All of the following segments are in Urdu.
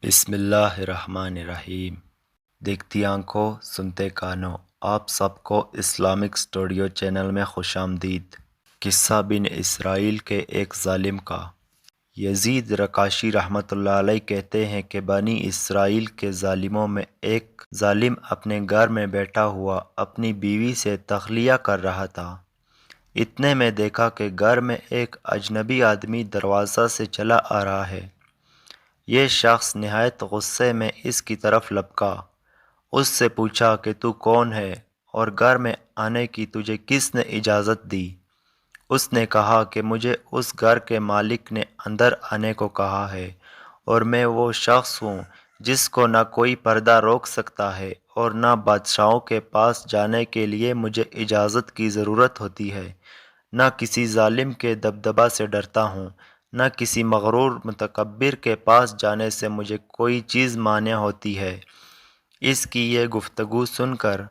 بسم اللہ الرحمن الرحیم۔ دیکھتی آنکھوں سنتے کانوں، آپ سب کو اسلامک اسٹوڈیو چینل میں خوش آمدید۔ قصہ بن اسرائیل کے ایک ظالم کا۔ یزید رقاشی رحمۃ اللہ علیہ کہتے ہیں کہ بنی اسرائیل کے ظالموں میں ایک ظالم اپنے گھر میں بیٹھا ہوا اپنی بیوی سے تخلیہ کر رہا تھا۔ اتنے میں دیکھا کہ گھر میں ایک اجنبی آدمی دروازہ سے چلا آ رہا ہے۔ یہ شخص نہایت غصے میں اس کی طرف لپکا۔ اس سے پوچھا کہ تو کون ہے اور گھر میں آنے کی تجھے کس نے اجازت دی؟ اس نے کہا کہ مجھے اس گھر کے مالک نے اندر آنے کو کہا ہے، اور میں وہ شخص ہوں جس کو نہ کوئی پردہ روک سکتا ہے اور نہ بادشاہوں کے پاس جانے کے لیے مجھے اجازت کی ضرورت ہوتی ہے، نہ کسی ظالم کے دبدبہ سے ڈرتا ہوں، نہ کسی مغرور متکبر کے پاس جانے سے مجھے کوئی چیز مانع ہوتی ہے۔ اس کی یہ گفتگو سن کر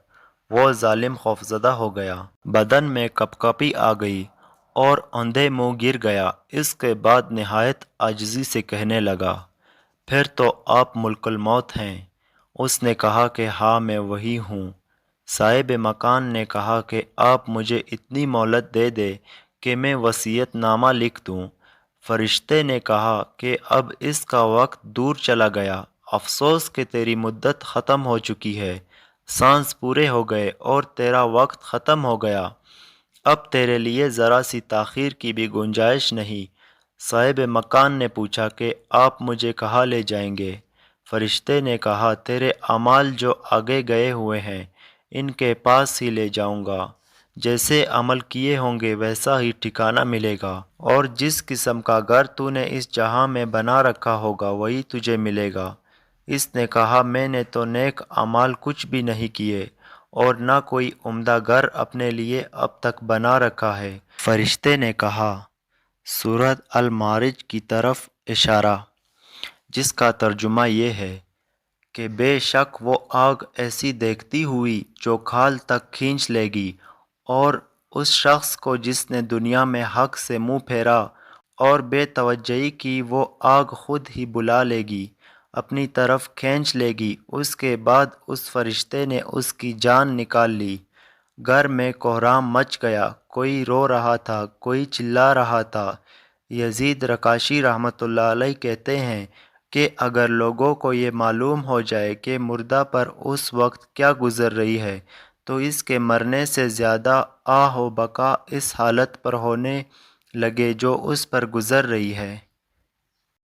وہ ظالم خوفزدہ ہو گیا، بدن میں کپکپی آ گئی اور اوندھے منہ گر گیا۔ اس کے بعد نہایت عاجزی سے کہنے لگا، پھر تو آپ ملک الموت ہیں؟ اس نے کہا کہ ہاں میں وہی ہوں۔ صاحب مکان نے کہا کہ آپ مجھے اتنی مہلت دے دے کہ میں وصیت نامہ لکھ دوں۔ فرشتے نے کہا کہ اب اس کا وقت دور چلا گیا، افسوس کہ تیری مدت ختم ہو چکی ہے، سانس پورے ہو گئے اور تیرا وقت ختم ہو گیا، اب تیرے لیے ذرا سی تاخیر کی بھی گنجائش نہیں۔ صاحب مکان نے پوچھا کہ آپ مجھے کہاں لے جائیں گے؟ فرشتے نے کہا تیرے اعمال جو آگے گئے ہوئے ہیں ان کے پاس ہی لے جاؤں گا، جیسے عمل کیے ہوں گے ویسا ہی ٹھکانہ ملے گا، اور جس قسم کا گھر تو نے اس جہاں میں بنا رکھا ہوگا وہی تجھے ملے گا۔ اس نے کہا میں نے تو نیک اعمال کچھ بھی نہیں کیے اور نہ کوئی عمدہ گھر اپنے لیے اب تک بنا رکھا ہے۔ فرشتے نے کہا سورۃ المعارج کی طرف اشارہ، جس کا ترجمہ یہ ہے کہ بے شک وہ آگ ایسی دیکھتی ہوئی جو کھال تک کھینچ لے گی، اور اس شخص کو جس نے دنیا میں حق سے منہ پھیرا اور بے توجہی کی وہ آگ خود ہی بلا لے گی، اپنی طرف کھینچ لے گی۔ اس کے بعد اس فرشتے نے اس کی جان نکال لی۔ گھر میں کہرام مچ گیا، کوئی رو رہا تھا، کوئی چلا رہا تھا۔ یزید رقاشی رحمۃ اللہ علیہ کہتے ہیں کہ اگر لوگوں کو یہ معلوم ہو جائے کہ مردہ پر اس وقت کیا گزر رہی ہے تو اس کے مرنے سے زیادہ آہ و بکا اس حالت پر ہونے لگے جو اس پر گزر رہی ہے۔